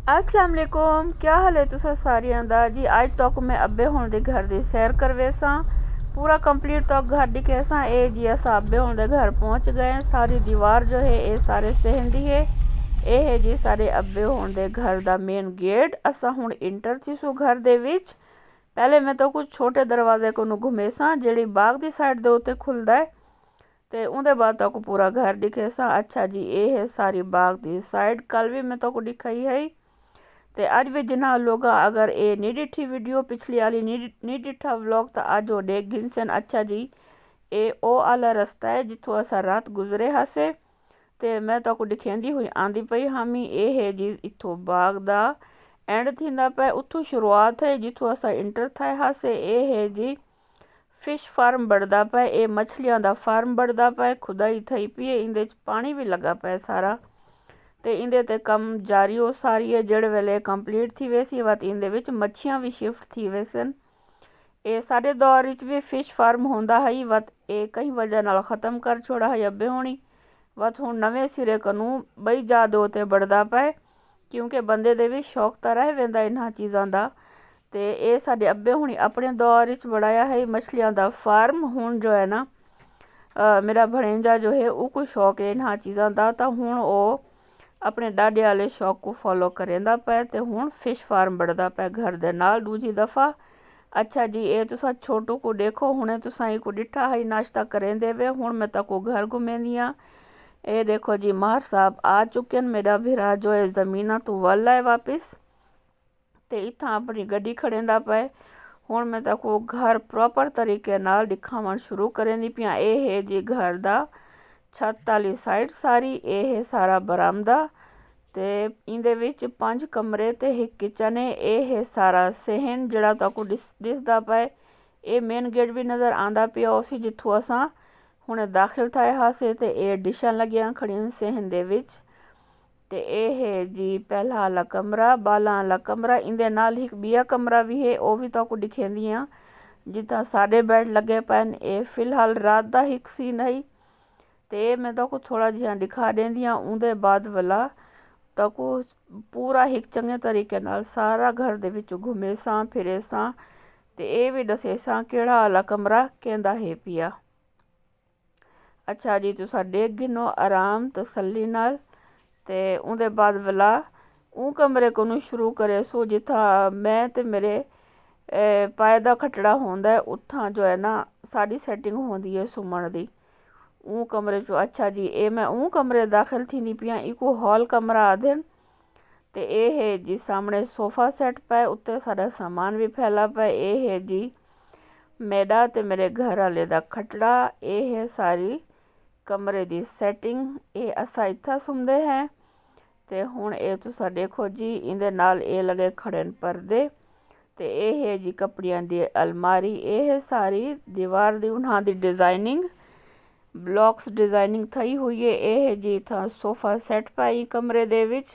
अस्सलाम वालेकुम, क्या हाल है तुसा सारियां दा जी। अज तक मैं अब्बे हुण दे घर दी सैर करवे सां, पूरा कंप्लीट तक घर दिखे सां। ए जी असां अब्बे हुण दे घर पहुंच गए। सारी दीवार जो है ये सारे सहन दी है। ये है जी सारे अब्बे हुण दे घर दा मेन गेट। असां हुण इंटर थीसू घर दे विच। पहले मैं तो कुछ छोटे दरवाजे को घुमे सां जेड़ी बाग दी साइड दे उत्ते खुलदा है, ते उहदे बाद तक पूरा घर दिखे सा। अच्छा जी, ये है सारी बाग दी साइड। कल भी मैं तो दिखाई है, ते अज भी जिन्हें लोग अगर ये नहीं डिठी वीडियो पिछली वाली नहीं डिठा व्लॉग तो अज वो देख गिनसन। अच्छा जी, ये ओ आला रस्ता है जिथों असा रात गुजरे हासे, ते मैं तो दिखेंदी हुई आंदी पई हामी। ये है जी इथों बाग दा एंड थींदा पे, उथों शुरुआत है जिथों असा इंटर थे हासे। ये है जी फिश फार्म बढ़दा पे, ये मछलियां दा फार्म बढ़दा पे, खुदाई थई पई है, इंदे पानी भी लगा पे सारा, ते इंदे ते कम जारी हो सारी है। जेड़े वेले कंप्लीट थी वैसी वत इंदे विच मच्छियां भी शिफ्ट थी वैसन। ये साडे दौर विच भी फिश फार्म होंदा है, वत ये कई वजह नाल ख़त्म कर छोड़ा है अब्बे होनी। वत हुण नवे सिरे कनू बई जा दो ते बढ़दा पे, क्योंकि बंदे दे भी शौक तो रह वेंदा इन्हां चीज़ां दा। ते ये साडे अब्बे हुणी अपने दौर विच बढ़ाया है मछलियां दा फार्म। हुण जो है ना मेरा भणेजा जो है उसको शौक है इन्हां चीज़ां दा, तो हुण वो अपने डाडे वाले शौक को फॉलो करेंदा पे, ते हुण फिश फार्म बढ़दा पे घर दे नाल दूजी दफ़ा। अच्छा जी, ये तुसा छोटू को देखो, हुणे तुसा को डिठा है नाश्ता करें देवे। हुण मैं तको घर घुमेंदी हाँ। ये देखो जी मार साहब आ चुके हैं। मेरा भीरा जो है ज़मीना तो वल है वापस, ते इत्थां अपनी गड्डी खड़ेंदा पे। हुण मैं तको घर प्रॉपर तरीके नाल दिखावन शुरू करेंदी पियां। ये है जी घर दा छत वाली साइड सारी। ये है सारा बरामदा, ते इंदे विच 5 कमरे ते 1 किचन है। ये है सारा सहन जिहड़ा तुहानू दिसदा पे। ये मेन गेट भी नज़र आंदा पिया उसी जिथों असां हुणे दाखिल थे हासे, ते ये डिशां लगियां खड़ियां सहन दे विच। ते ये है जी पहला वाला कमरा, बालां वाला कमरा। इंदे नाल एक बिया कमरा भी है, वो भी तुहानू दिखेंदी हाँ जिथा साडे बैड लगे पैन। ये फिलहाल रात दा एक सीन है, ते मैं तो थोड़ा जिहा दिखा देंदी हाँ। उहदे बाद वाला तो पूरा एक चंगे तरीके नाल सारा घर दे विच घूमे सां फिरे सां, ते ये भी दसे सां केड़ा वाला कमरा कहंदा है पिया। अच्छा जी, तुसा देख गिनो आराम तसल्ली नाल। ते उहदे बाद वाला ऊ कमरे को शुरू करे सो जिथा मैं ते मेरे पाए दा खटड़ा होंदा है, उत्थां जो है ना साड़ी सैटिंग होंदी है सुमण दी ऊ कमरे चो। अच्छा जी, ये मैं ऊ कमरे दाखिल थी पियां, इको हॉल कमरा आदन। ते ये है जी सामने सोफा सेट पे, उत्ते सारा सामान भी फैला पे। ये है जी मेरा ते मेरे घर वाले दा खटड़ा। ये है सारी कमरे दी सैटिंग। ये असा इत्था सुमदे हैं। ते हुण ये तुसा देखो जी इंदे नाल ये लगे खड़े पर्दे, ते ये है जी कपड़ियां दी अलमारी। ये है सारी दीवार दी उन्हां दी डिजाइनिंग, ब्लॉक्स डिजाइनिंग थई हुई है। ये है जी इत्थां सोफा सेट पाई कमरे दे विच,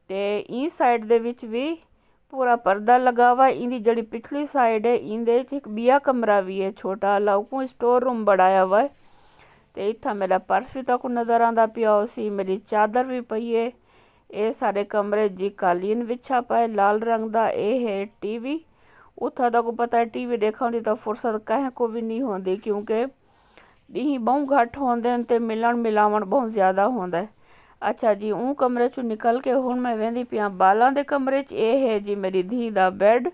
ते ई साइड दे विच भी पूरा पर्दा लगा हुआ। इंदी जड़ी पिछली साइड है इंदे एक बिया कमरा भी है छोटा वाला, उसको स्टोर रूम बढ़ाया हुआ है। ते इत्था मेरा पर्स भी तक नज़र आंदा पिया उसी, मेरी चादर भी पई है। ये सारे कमरे जी कालीन बिछा पाए लाल रंग दा। ये है टीवी। उथा तक पता है टीवी देखने की तो फुर्सत कहीं को भी नहीं होती, क्योंकि डी बहुत घट होंदे ते मिलन मिलावण बहुत ज़्यादा होंदा है। अच्छा जी, ऊ कमरे चो निकल के हुण मैं वेंदी पिया बालां दे कमरे च। ये है जी मेरी धी दा बैड,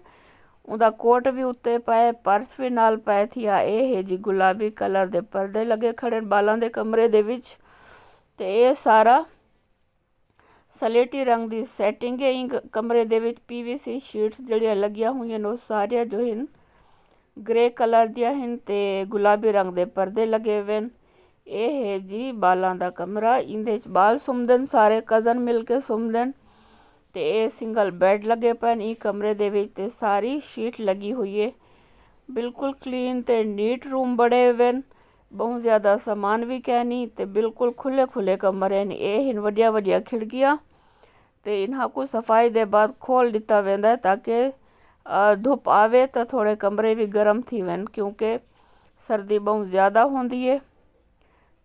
उहदा कोट भी उत्ते पाए, पर्स भी नाल पाए थी। ये है जी गुलाबी कलर दे पर्दे लगे खड़े बालां दे कमरे दे विच, ते ये सारा सलेटी रंग दी सैटिंग है। इंग कमरे दे विच PVC शीट्स जड़ियां लगियां हुई हैं, सारिया जो हैं ग्रे कलर दिया हैं, ते गुलाबी रंग दे पर्दे लगे हुए हैं। ये है जी बालां दा कमरा, इंदे च बाल सुमदन सारे कज़न मिल के सुमदन। ते ये सिंगल बैड लगे पैन ई कमरे दे विच, ते सारी शीट लगी हुई है। बिल्कुल क्लीन ते नीट रूम बड़े हुए हैं, बहुत ज़्यादा सामान भी कै नहीं, ते बिल्कुल खुले खुले कमरे हैं। ये हिन वड्डिया वड्डिया खिड़कियाँ, ते इन्हां को सफाई दे बाद खोल दिता वेंदा है ताकि धुप आवे तो थोड़े कमरे भी गर्म थी वन, क्योंकि सर्दी बहुत ज़्यादा होंदी है।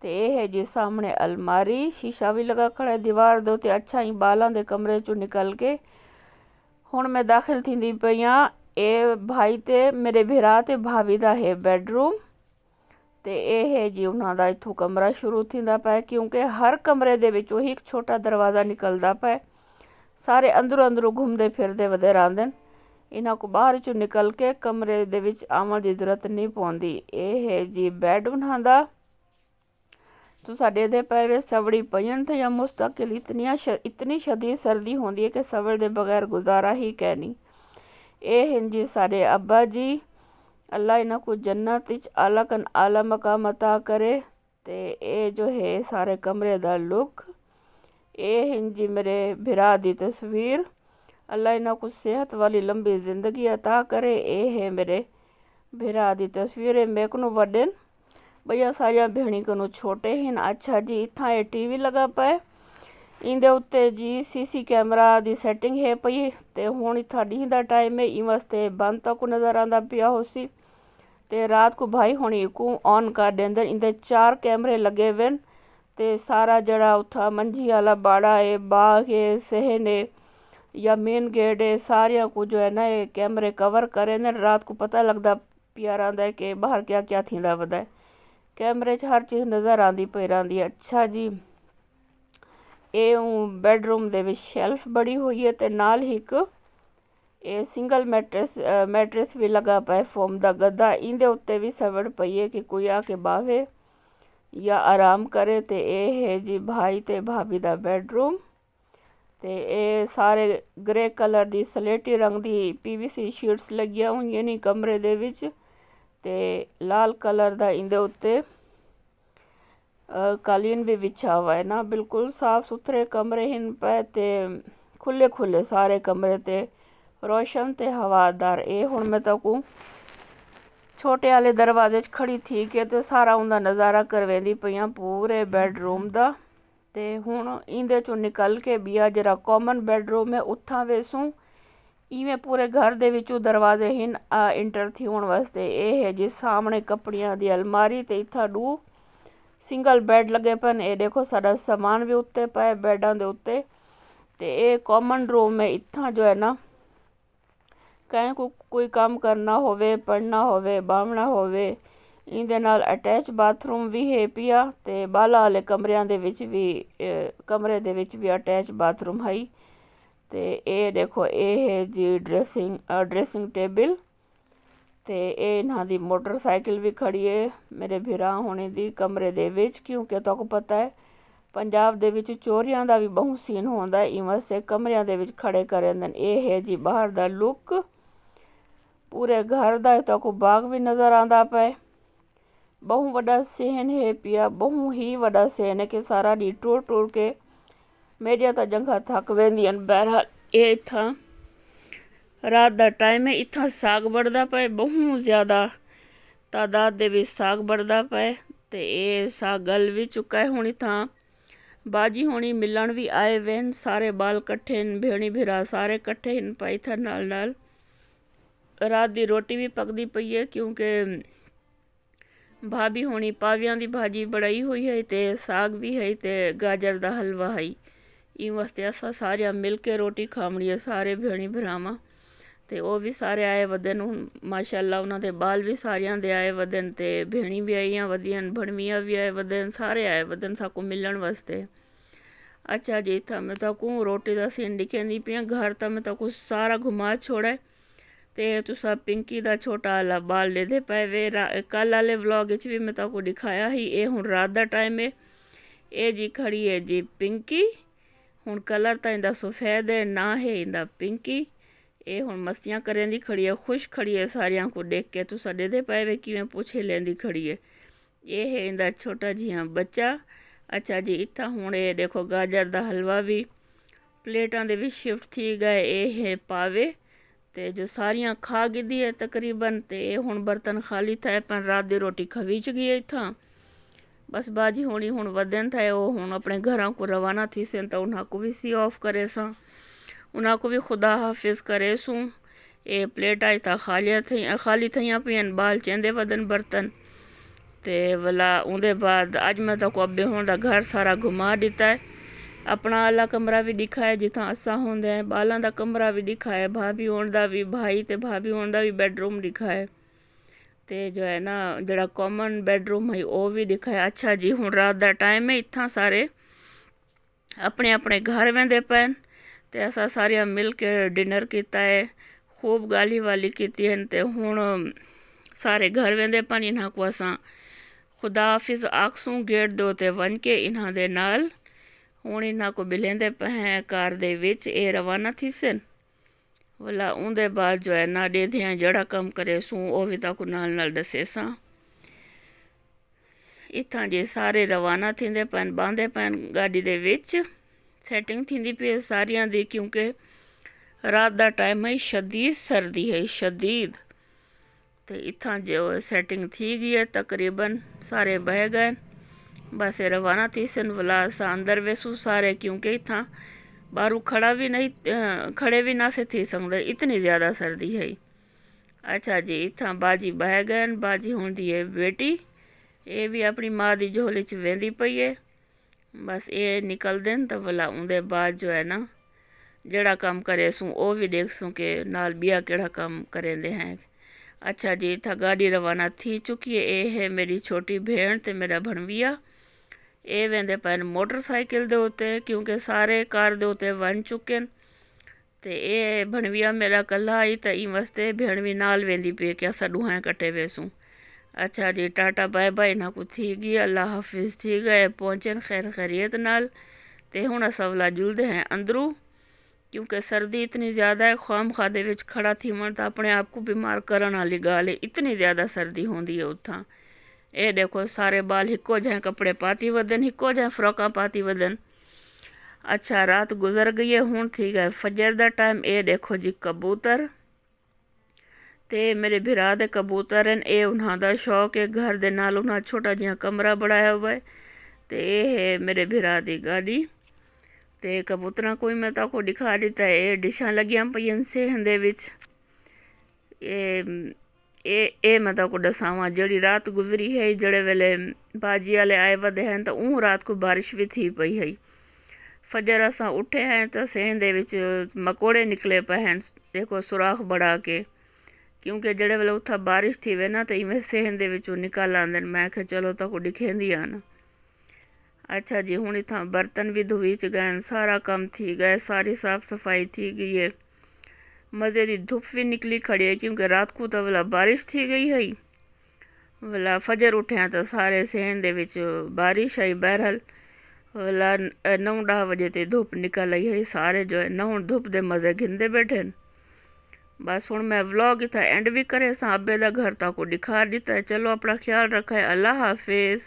ਤੇ ਇਹ ਹੈ ਜੀ ਸਾਹਮਣੇ ਅਲਮਾਰੀ, ਸ਼ੀਸ਼ਾ ਵੀ ਲਗਾ ਖੜਾ ਹੈ ਦੀਵਾਰ ਦੇ ਉੱਤੇ। ਅੱਛਾ ਹੀ ਬਾਲਾਂ ਦੇ ਕਮਰੇ ਚੋਂ ਨਿਕਲ ਕੇ ਹੁਣ ਮੈਂ ਦਾਖਲ ਥींदी पई हाँ। ਇਹ ਭਾਈ ਤੇ ਮੇਰੇ ਭਰਾ ਤੇ ਭਾभी ਦਾ ਹੈ ਬੈਡਰੂਮ ਤੇ ਇਹ ਹੈ ਜੀ ਉਹਨਾਂ ਦਾ ਇੱਥੋਂ ਕਮਰਾ ਸ਼ੁਰੂ ਥींदा ਪਿਆ, ਕਿਉਂਕਿ ਹਰ ਕਮਰੇ ਦੇ ਵਿੱਚ ਉਹੀ ਇੱਕ ਛੋਟਾ ਦਰਵਾਜ਼ਾ ਨਿਕਲਦਾ ਪਿਆ। ਸਾਰੇ ਅੰਦਰੋਂ ਘੁੰਮਦੇ ਫਿਰਦੇ ਵਧੇ ਰਹਿੰਦੇ ਨੇ, ਇਹਨਾਂ ਕੋ ਬਾਹਰ ਚੋਂ ਨਿਕਲ ਕੇ ਕਮਰੇ ਦੇ ਵਿੱਚ ਆਉਣ ਦੀ ਜ਼ਰੂਰਤ ਨਹੀਂ ਪਉਂਦੀ। ਇਹ ਹੈ ਜੀ ਬੈੱਡ ਉਹਨਾਂ ਦਾ। तुसा देते पे वे सवड़ी पयन थे या मुस्तकिल इतनी शदीद सर्दी होती है कि सवड़ के बगैर गुजारा ही कहनी। ये हैं जी सारे अब्बा जी, अल्लाह इन्हों को जन्नत आला कन आला मकाम अता करे। ते ये जो है सारे कमरे का लुक। ये हैं जी मेरे भरा दी तस्वीर, अल्लाह इन्हों को सेहत वाली लंबी जिंदगी अता करे। ये है मेरे भरा दी तस्वीर, मेरे को वड्डे भैया सारिया भेणी को छोटे हैं। अच्छा जी इतना ये टीवी लगा पाए, इंदे उत्ते जी सीसी कैमरा दी सेटिंग है पई। ते हुण इत्था डी दा टाइम है, इ वास्ते बंद तक नज़र आंदा पिया होसी। ते रात को भाई हुणी को ऑन कर देंदे। इंदे 4 कैमरे लगे हुए न। ते सारा जड़ा उत्था मंझी वाला बाड़ा है, बाग है, सहन है या मेन गेट है, सारिया को जो है ना ये कैमरे कवर करे ने। रात को पता लगता पिया रहा है कि बाहर क्या क्या थींदा वदा है। कैमरे च हर चीज़ नज़र आती पई रही है। अच्छा जी ये बैडरूम दे विच शेल्फ बड़ी हुई है, ते नाल ही एक ये सिंगल मैट्रेस भी लगा पाए, फोम दा गद्दा। इंदे उत्ते भी सवड़ पई है कि कोई आके बावे या आराम करे। ते ये है जी भाई ते भाभी दा बैडरूम। ते ये सारे ग्रे कलर दी सलेटी रंग दी PVC शीट्स लगिया हुई ने कमरे दे विच। ते लाल कलर दा इंदे उत्ते कालीन भी बिछा हुआ है ना। बिल्कुल साफ सुथरे कमरे हिन पे, ते खुले सारे कमरे, ते रोशन ते हवादार। ये हुण मैं तकू छोटे वाले दरवाजे च खड़ी थी के ते सारा उनका नज़ारा करवेंदी पईयां पूरे बैडरूम दा। ते हुण इंदे चों निकल के बिया जरा कॉमन बैडरूम है उत्थां वेसूं। इवें पूरे घर दे विचों दरवाजे हिन इंटर थी होने वास्ते। ये है जी सामने कपड़ियां दी अलमारी, ते इत्था 2 सिंगल बैड लगे पन। ये देखो सारा सामान भी उत्ते पाए बैडां दे उत्ते। ते ये कॉमन रूम है। इत्था जो है ना कहीं को कोई काम करना होवे, पढ़ना होवे, बावना होवे, इंदे नाल अटैच बाथरूम भी है पिया। ते बाला वाले कमरियां दे विच भी कमरे दे विच भी अटैच बाथरूम है। ते ये देखो ये है जी ड्रेसिंग टेबल। ते ये इन्हां दी मोटरसाइकिल भी खड़ी है मेरे भरा होने दी कमरे दे विच, क्योंकि तुहानू पता है पंजाब दे विच चोरियां दा भी बहुत सीन होंदा है। इवें वास्ते कमरियां दे विच खड़े करे देन। ये है जी बाहर दा लुक पूरे घर दा। तुहानू बाग भी नज़र आंदा पे, बहुत वड्डा सहन है पिया, बहुत ही वड्डा सहन है कि सारा डी टूर के मेरिया तो जंघा थक वेंदियां। बहरहाल ये इत्थां रात दा टाइम है, इत्थां साग बढ़दा पे, बहुत ज़्यादा तादाद दे विच साग बढ़दा पे। ते ये साग गल भी चुका है। हुण इत्थां बाजी होनी मिलन भी आए वे न, सारे बाल कट्ठे न, भेणी भिरा सारे कट्ठे न पाई इत्थां नाल। रात दी रोटी भी पकदी पई है, क्योंकि भाभी होनी पावियां दी भाजी बनाई हुई है, ते साग भी है, ते गाजर दा हलवा है। इन वास्ते असां सारिया मिल के रोटी खावनी है, सारे भेणी भरावां। ते वो भी सारे आए वदन। हुण माशाअल्लाह उन्हां दे बाल भी सारियां दे आए वदन, ते भेणी भी आईयां वदियां, भणवियां भी आए वदन, सारे आए वदन साकू मिलन वास्ते। अच्छा जी इत्थां मैं ताकू रोटी दा सीन दिखेंदी पियां। घर तां मैं ताकू सारा घुमा छोड़ा। ते तुसा पिंकी दा छोटा आला बाल लेदे पे वे। कल आले व्लॉग च भी मैं ताकू दिखाया ही। ये हुण रात दा टाइम है। ये जी खड़ी है जी पिंकी। हुण कलर तां इंदा सफ़ेद है, ना है इंदा पिंकी। ये हुण मस्तियां करेंदी खड़ी है, खुश खड़ी है सारियां को देख के। तुसा देदे पे वे किवें पूछे लेंदी खड़ी है। ये है इंदा छोटा जिहा बच्चा। अच्छा जी इत्थां हुण ये देखो गाजर दा हलवा भी प्लेटां दे विच शिफ्ट थी गए। ये है पावे, ते जो सारियां खा गिदी है तकरीबन। ते हुण बर्तन खाली थे पर रात दी रोटी खवी च गई है इत्थां। बस बाजी होनी हुण वदन थे, वो हुण अपने घरों को रवाना थी सन। तो उन्हां को भी सी ऑफ करे सां, उन्हां को भी खुदा हाफिज़ करे सूं। ये प्लेटा इत्थां खाली थियां पियन, बाल चेंदे वदन बर्तन। ते वाला उनके बाद अज मैं तो अब्बे होने का घर सारा घुमा दिता है। अपना आला कमरा भी दिखाया जिथा असा होंगे हैं, बालों का कमरा भी दिखाया, भाभी होने का भी, भाई ते भाभी होने का भी बेडरूम दिखाया, ते जो है ना जरा कॉमन बेडरूम है वो भी दिखाया। अच्छा जी हुण रात का टाइम है, इतना सारे अपने अपने घर वेंदे पैन ते असा सारिया मिल के डिनर किया है, खूब गाली वाली की ते हुण सारे घर वेंदे पैन। इन्हां को असा खुदा हाफिज़ आखसूँ गेट दो ते वन के इन्हां दे नाल। हुण इन्हां को बिलेंदे पे हैं कार दे विच, ये रवाना थी सन वाला उनके बाद जो है ना डेधियाँ जड़ा कम करे सूँ वो भी ताकू नाल नाल दसे सा। इत्थां जे सारे रवाना थींदे पैन, बांधे पैन गाड़ी दे विच, सैटिंग थींदी पई सारियां दी, क्योंकि रात का टाइम है, शदीद सर्दी है शदीद। तो इत्थां जो सैटिंग थी गई है, तकरीबन सारे बह गए, बस रवाना थी सन वाला असा अंदर वेसू सारे, क्योंकि इत्थां बारू खड़े भी ना से थी सकते, इतनी ज़्यादा सर्दी है। अच्छा जी इत्थां बाजी बह गए, बाजी होंदी है बेटी, ये भी अपनी माँ की झोली च वेंदी पई है। बस ये निकल देन तो भला उनके बाद जो है ना जड़ा काम करे सूँ वो भी देख सूँ कि नाल बिया केड़ा काम करेंदे हैं। अच्छा जी इत्था गाड़ी रवाना थी चुकी है, ये है मेरी छोटी भेण ते मेरा भणविया, ये वेंदे पैन मोटरसाइकिल दे उत्ते, क्योंकि सारे कार दे उत्ते वन चुके न। ते ये भणविया मेरा कल्ला आई तो ई वास्ते भेण भी नाल वेंदी पे कि असा दुहां कट्ठे वेसूँ। अच्छा जी टाटा बाय बाय ना को थी गई, अल्लाह हाफिज़ थी गए, पहुँचन खैर खैरियत नाल। ते हुण असा वाला जुलदे हैं अंदरू, क्योंकि सर्दी इतनी ज़्यादा है, खाम खादे विच खड़ा थी मन तो अपने आप को बीमार करने वाली गाल है, इतनी ज़्यादा सर्दी होंदी है उत्थां। ये देखो सारे बाल हिक्को जहें कपड़े पाती वदन, हिक्को जहें फ्रॉकां पाती वदन। अच्छा रात गुजर गई है, हुण थी गए फजर दा टाइम। ये देखो जी कबूतर, ते मेरे बिरा दे कबूतर हैं, ये उन्हां दा शौक है, घर दे नाल उन्हां छोटा जिहा कमरा बनाया हुआ है। ते ये है मेरे बिरा दी गाड़ी, ते कबूतरां को मैं ताको दिखा दिता है, ये डिशां लगियां पईयां सेहन दे विच। ये मैं ताको दसावां जड़ी रात गुजरी है, जड़े वेले बाजी वाले आए वधे हैं तो ऊँ रात को बारिश भी थी पई है। फजर असा उठे हैं तो सेहन दे विच मकोड़े निकले पे हैं, देखो सुराख बड़ा के, क्योंकि जड़े वेले उत्था बारिश थी वे ना तो इवें सेहन दे विचों निकल आंदे, मैं आख्या चलो ताको दिखेंदी आन। अच्छा जी हुण इत्थां बर्तन भी धोई च गए, सारा काम थी गए, सारी साफ सफाई थी गई है। मज़े की धुप भी निकली खड़ी है, क्योंकि रात को तो वाला बारिश थी गई है वाला। फजर उठे तो सारे सेहन दे विच बारिश आई, बहरहाल वाला 9-10 बजे ते धुप निकल आई है, सारे जो है नहुण धुप दे मज़े घिंदे बैठे। बस हुण मैं व्लॉग इत्था एंड भी करे सा, अब्बे दा घर ताको दिखा दिता है। चलो अपना ख्याल रखा है, अल्लाह हाफिज़।